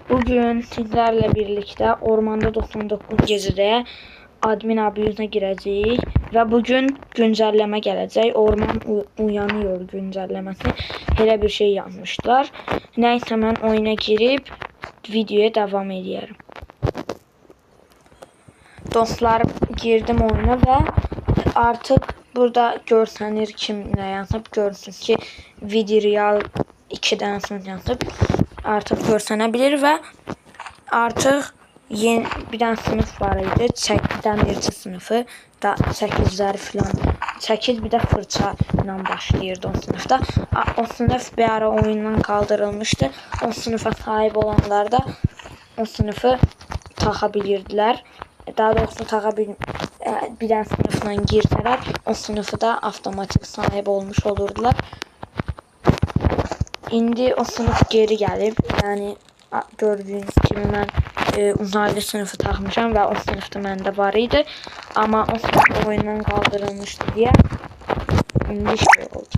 Bugün sizlerle birlikte Ormanda 99 gecede admin abiyüzüne gireceğiz ve bugün güncelleme gelecek. Orman uyanıyor güncellemesi. Hele bir şey yazmışlar. Neyse ben oyuna girip videoya devam ediyorum. Dostlar girdim oyuna ve artık burada görsənir kim ne yazıp görsün ki Vidreal 2'den sonra yazıp artık görsənebilir ve artık yeni bir tane sınıf var idi. Dəmirçi sınıfı da 8'ler falan. 8 bir de fırça ile başlayırdı o sınıfta. O sınıf bir ara oyundan kaldırılmıştı. O sınıfa sahip olanlar da o sınıfı takabilirdiler. Daha doğrusu bir tane sınıfla girseler o sınıfı da avtomatik sahip olmuş olurdular. İndi o sınıf geri gelip yani gördüğünüz gibi ben uzaylı sınıfı takmışam ve o sınıfta məndə var idi. Ama o sınıf oyundan kaldırılmıştı diye indi şey oldu.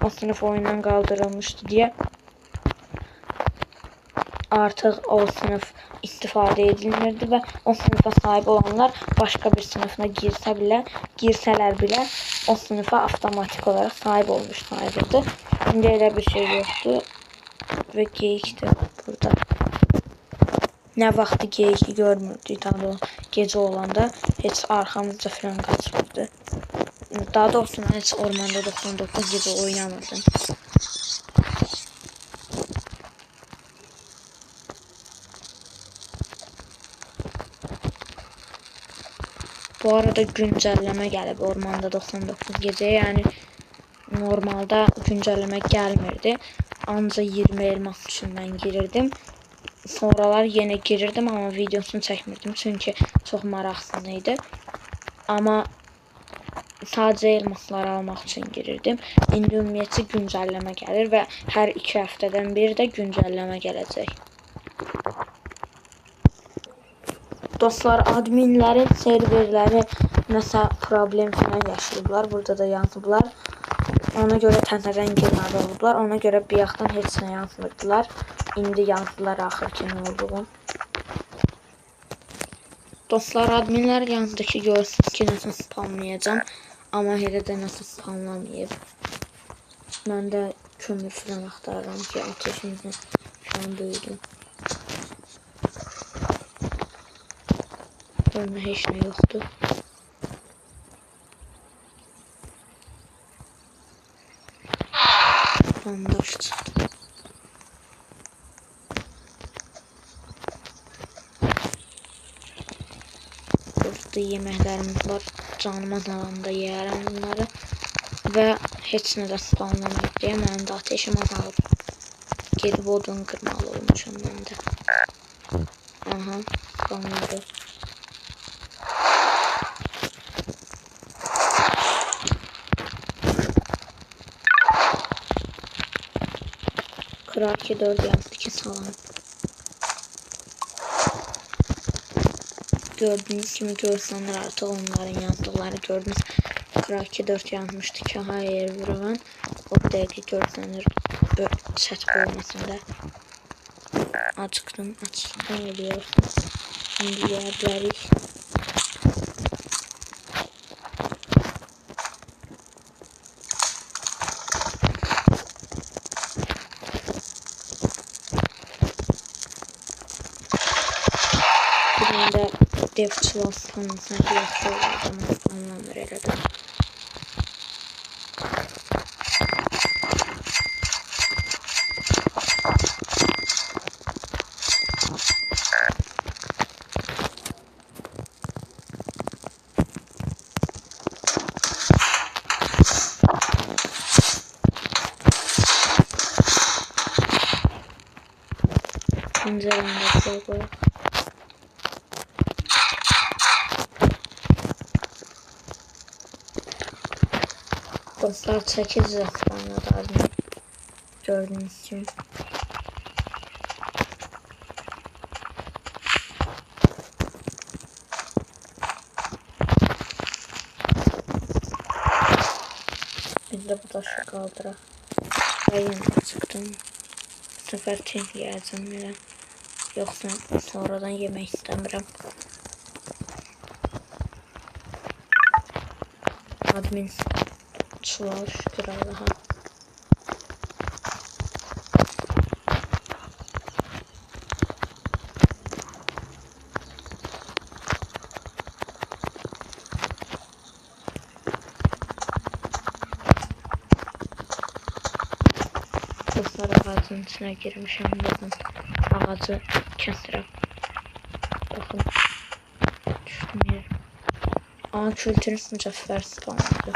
O sınıf oyundan kaldırılmıştı diye artık o sınıf istifade edilmirdi ve o sınıfa sahip olanlar başka bir sınıfına girseler bile o sınıfa avtomatik olarak sahip olmuş sayılırdı. Şimdi öyle bir şey yoktu ve geyik de burada. Ne vakti geyiki görmürdük daha doğrusu gece olanda hiç arkamızda falan kaçmırdı. Daha doğrusu ben hiç Ormanda 99 gece oynamadım. Bu arada güncelleme gelip Ormanda 99 gece yani normalde güncelleme gelmirdi. Anca 20 elmas için ben girirdim. Sonralar yine girirdim ama videosunu çekmirdim çünkü çok maraqsızdı. Ama sadece elmasları almak için girirdim. İndi ümumiyyətcə güncelleme gelir ve her 2 haftadan bir de güncelleme gelecek. Dostlar adminlerin serverleri mesela problem falan yaşayıblar. Burada da yazıblar. Ona göre təzədən girməli olublar. Ona göre bir yaxdan heç nə yazmırdılar. İndi yazdılar axır ki nə olduğunu. Dostlar adminler yazdı ki görsün ki nəsə spamlayacağım. Ama hele de nəsə spamlamayıb. Mən də kömür falan axtarıram ki ateşimizə şu an böyüdüm. Önümdə heç nə yoxdur. Bandaj çıxdı. Burada yeməklərimiz var. Canıma dalanda yeyərəm bunları. Və heç nə də spamlamayıb deyə mənim də ateşim azalıb. Gedib odun qırmalı olmuşam mən də. Aha, spamladı. Kırar ki 4 yazdı ki salam. Gördüğünüz gibi görsenler artık onların yazdıkları gördünüz. Kırar ki 4 yazmıştı ki hayır vurulan. O dəqiqə görsenler chat bölməsində. Acıktım biliyorsunuz. Şimdi yerlərik. Bir de DevTools sanki yaxşı oldu ama anlamır elədim. Penceremde şey koyuyor. Dostlar 8 respawnladı admin. Gördüğünüz gibi. Biz de bu taşı kaldırak. Ben yine çıktım. sefer tez yiyəcəm belə. Yoxsa sonradan yemək istəmirəm. Admin çuval şükür Allaha. Dostlar ağacın içine girmişim. Bakın ağacı kəsirəm. Bakın düşdüm yer. Aa kültürün mücəffər spawnladı.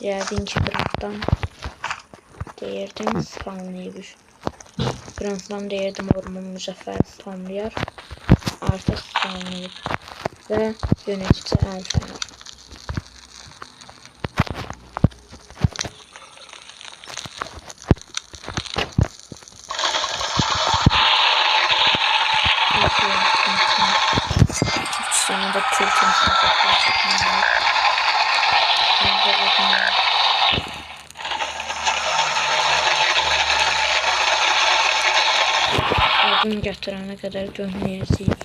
Yəqin ki Grantdan deyirdim spawnlaymış. Grantdan deyirdim orman mücəffər spawnlayar. Artıq spawnlayıb. Və yönetici Əlfənar. Sana da kültürün mücəffər çəkməliyim. Odun gətirənə qədər gömləyəcəyik.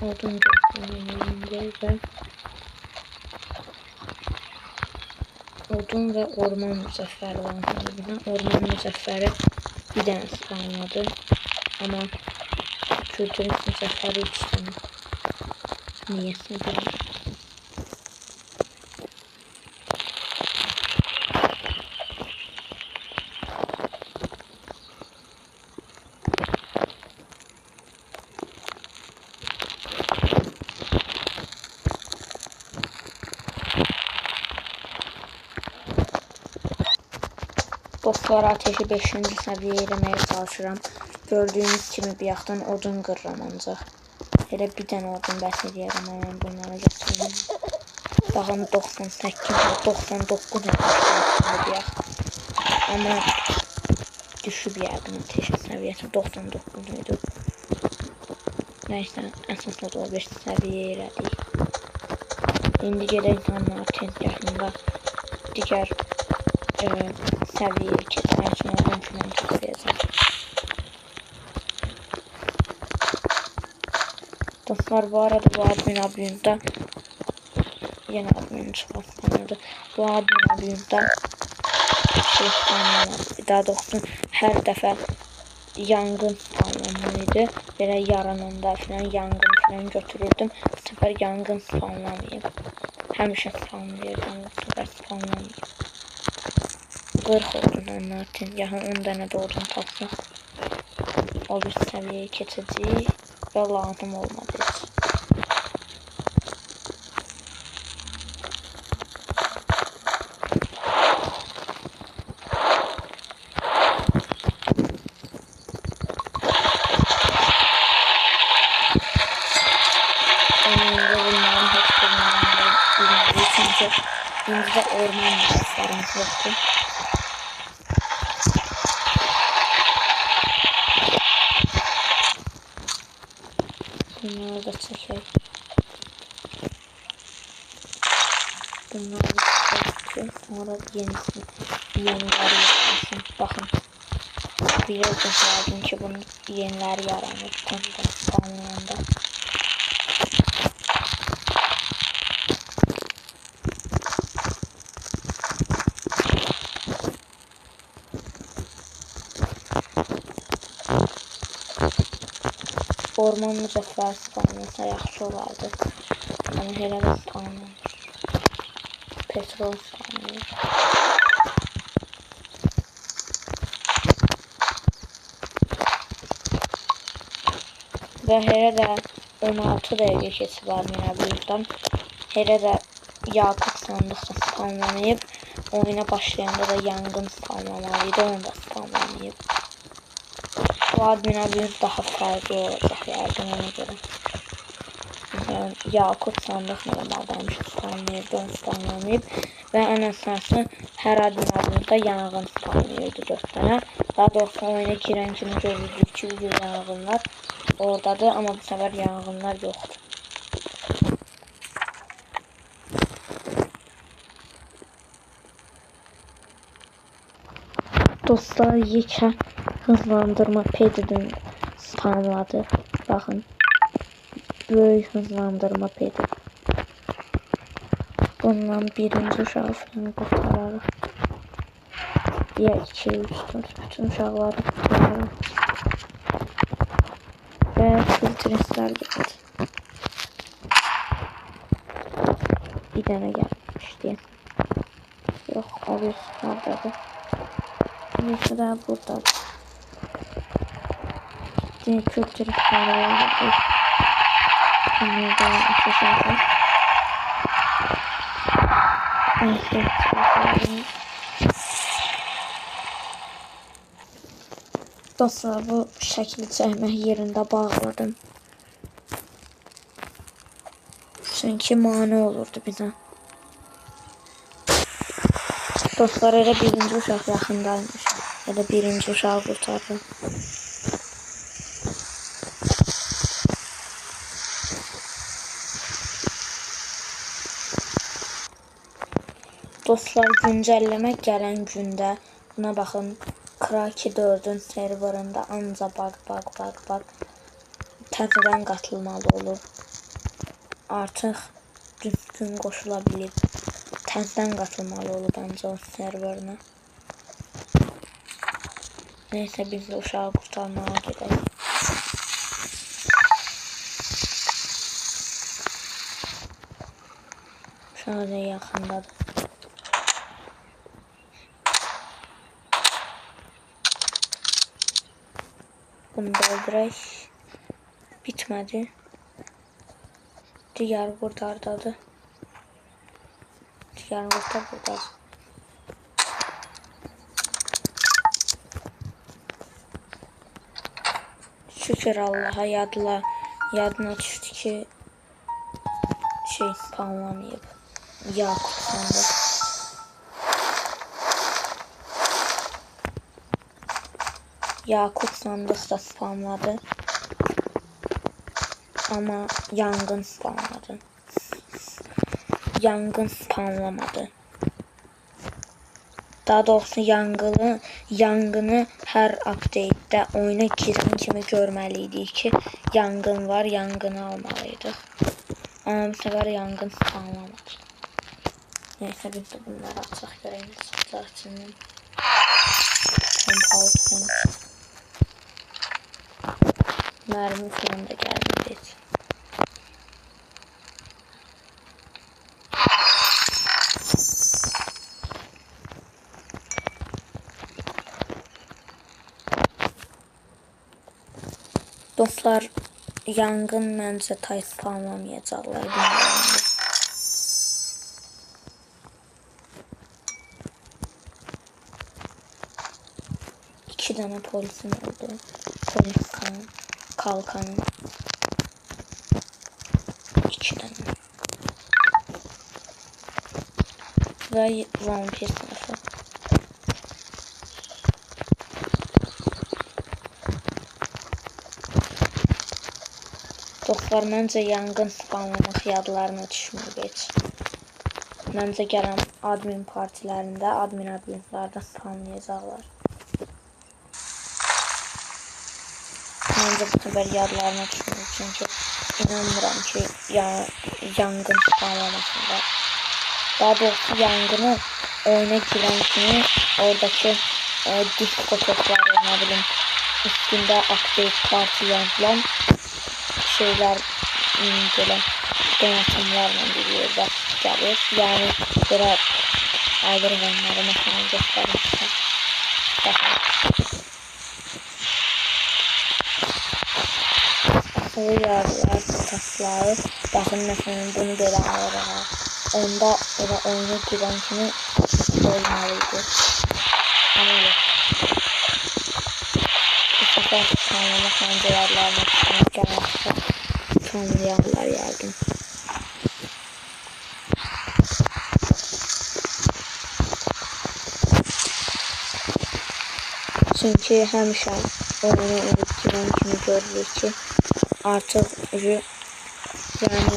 Odun gətirməliyim və odun və orman mücəffəri lazımdır. Orman mücəffəri bir dənə spawnladı. Amma kültürün mücəffəri 3 dənə. Niyəsə deyil. Dostlar ateşi 5-ci səviyyəyə eləməyə çalışıram. Gördüyünüz kimi bir yaxdan odun qırıram ancaq. Elə bir dənə odun bəs edərəm mən bunları götürürəm. Baxın 98 və 99 bir yax. Amma düşüb yəqin ateşi səviyyəsi 99 idi. Nəysə əsas oda 5 səviyyə elədik. İndi gedək insanlar tezgahında digər səviyyəyə keçmək üçün odun filan toplayacaq. Dostlar bu arada bu admin abiyunda yenə admin çıxartmalıdır. Bu admin abiyunda daha doğrusu hər dəfə yangın spawnlanmalıydı. Belə yarananda filan yangın filan götürürdüm. Bu sefer yangın spawnlamayıb. Həmişə spawnlayırdım. Bu sefer spawnlamayıb. 40 odun onlar tezgahın 10 dənə də odun tapsın. O bir səviyyəyə keçəcəyik və lazım olmadı heç. Bunların heç bilməyəndə bilməli çünki İndi orman mücəffərimiz yoxdur. Bunları da çəkək. Bunları çəkək. Sonra yeniləri yapmasın. Baxın. Bilirdim lazım ki bunun yeniləri yaranır. Ondan spawnlayanda. Orman mücəffər spawnlansa yaxşı olardı. Amma elə də spawnlanır. Petrol spawnlanır. Və elə də 16 dəqiqə keçib admin abiyudan. Elə də Yaqut sandıqda spawnlanıyıb. Oyuna başlayanda da yangın spawnlanmalıydı. Onu da spawnlanıyıb. Bu admin abiyud daha fərqli olacaq yəqin ona görə. Yaqut sandıq normaldan spawnlayıb, onu spawnlanıyıb. Və ən əsası hər admin abiyudda yanğın spawnlayırdı 4 dənə. Daha doğrusu oyuna girən kimi görürdük ki, yanğınlar oradadır, amma bu səfər yanğınlar yoxdur. Dostlar yekə hızlandırma pedini spamladı. Baxın. Böyük hızlandırma pedi. Bundan birinci uşağı falan qurtararıq. Ya 2, 3, 4 bütün uşaqları qurtararıq. Və filtristlər gəldi. Bir dənə gəlmişdi. Yox, o bir hardadır. Neyse də buradadır. Filtristlər var. Bunlar da aşağıda. Dostlar bu şəkli çəkmək yerində bağladım. Çünki mane olurdu bizə. Dostlar elə birinci uşaq yaxındaymış. Elə birinci uşağı qurtardı. Dostlar güncəlləmə gələn gündə buna baxın. Kraki 4'ün serverında anca bak. Təzədən qatılmalı olur. Artıq düzgün qoşula bilir. Təzədən qatılmalı olur bence o serverına. Neyse biz de uşağı kurtarmaya gidelim. Uşağı da yaxındadır. Bunu dolduraq. Bitmədi. Digər qurtardadır. Digər buradadır. Şükür Allah'a yadına düşdü ki şey spamlamayıb. Yakut sandı. Yakut sandık da spamladı. Ama yangın spamladı. Yangın spamlamadı. Daha doğrusu yangını her update'de oyuna giren kimi görmeliydik ki yangın var, yangını almalıydık. Ama bu sefer yangın spamlamadı. Neyse biz de bunları açaq görəyimiz çıxacaq içindən. Compound. Mermi falan da gelmedi. Dostlar yangın bence tay spamlamayacaklar. İki tane polisim oldu. Polis kalkanı. İki tane. Ve vampir sınıfı. Dostlar məncə yangın spamlamaq yadlarına düşmür heç. Məncə gələn admin partilərində, adminlərdə spamlayacaqlar. Məncə bu sefer yadlarına düşmür çünki inanmıram ki yangın spamlamasında. Daha doğrusu yangını oyuna giren kimi oradaki disco topları, ne bileyim, üstünde update parti yazılan şeyler böyle donatımlarla bir yerde gelir. Yani böyle ayrı onları mesela göstermişler. Asılı yardılar, tasları. Bakın mesela bunu böyle ayırana. Onda elə oyuna giren kimi olmalıydı. Ama yok. Bu sefer tanımak öncelerlerine çıkmak gerekirse tanıyanlar yardım. Çünkü həmişə oyuna giren kimi görürük ki artık yani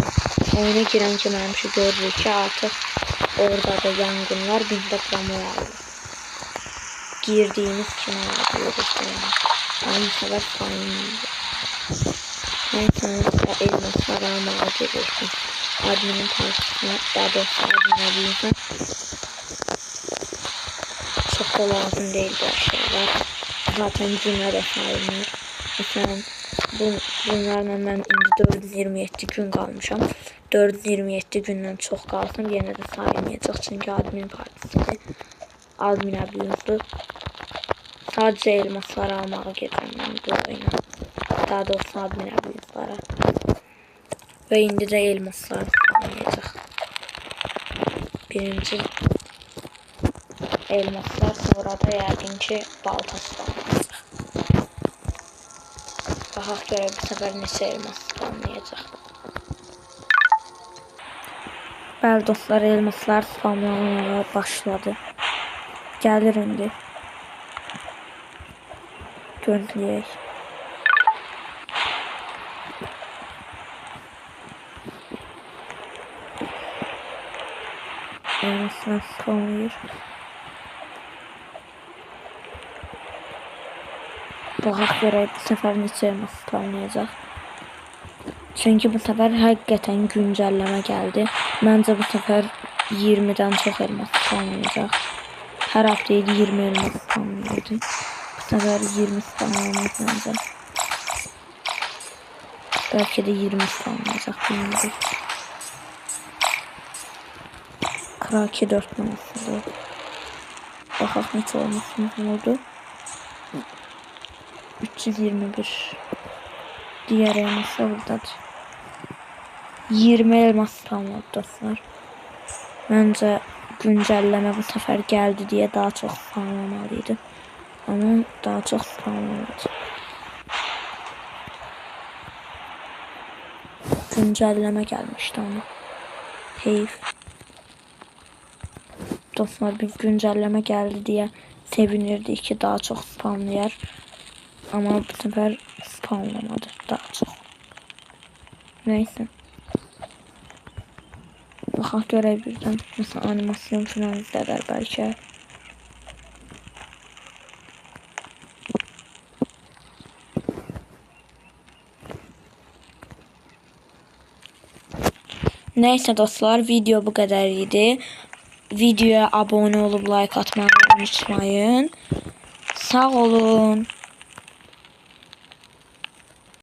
oyuna giren kimi həmişə görürük ki artık orada da yangınlar bizdə promoya alır. girdiğimiz kimi alabiliyoruz yani. Ama bu sefer sayılmıyor. Neyse elmaslar almaya geliyorsun. Adminin partisine, daha doğrusu admine büyüsen çok da lazım değil bu şeyler. Zaten günler de sayılmıyor. Mesela bunlarla ben indi 427 gün kalmışam. 427 gündən çox qalsam yenə də sayılmayacaq. Çünki admin partisidir. Adminə büyüdü. Sadece elmasları almağa gedirəm mən bu oyuna. Daha doğrusu adminə büyüdülərə. Və indi də elmaslar almayacaq. Birinci elmaslar, sonra da yəqin ki balta almayacaq. Baxaq görək bu səfər neçə elmas almayacaq. Bəli dostlar, elmaslar spamlamaya başladı. Gəlir indi. Gözləyək. Elmaslar spamlayır. Baxaq görək bu səfər neçə elmas spamlayacaq. Çünki bu səfər həqiqətən güncəlləmə gəldi. Məncə bu səfər 20-dən çox elmas spamlayacaq. Hər hafta 20 elmas spamlayırdı. Bu səfər 20 spamlamaz məncə. Bəlkə də 20 spamlayacaq, bilmiyorum. Kraki 4 numarası. Baxaq neçə olmasın oldu. 321. Diğer elması buradadır. 20 elmas spamladı dostlar. Bence güncelleme bu sefer geldi diye daha çok spamlamalıydı. Ama daha çok spamlamadı. Güncelleme gelmişti ama. Heyif. Dostlar bir güncelleme geldi diye sevinirdik ki daha çok spamlayar. Ama bu sefer spamlamadı daha çok. Neyse. Baxaq görək birdən. Mesela animasyon falan izlədər bəlkə. Neyse dostlar, video bu kadar idi. Videoya abone olup like atmayı unutmayın. Sağ olun.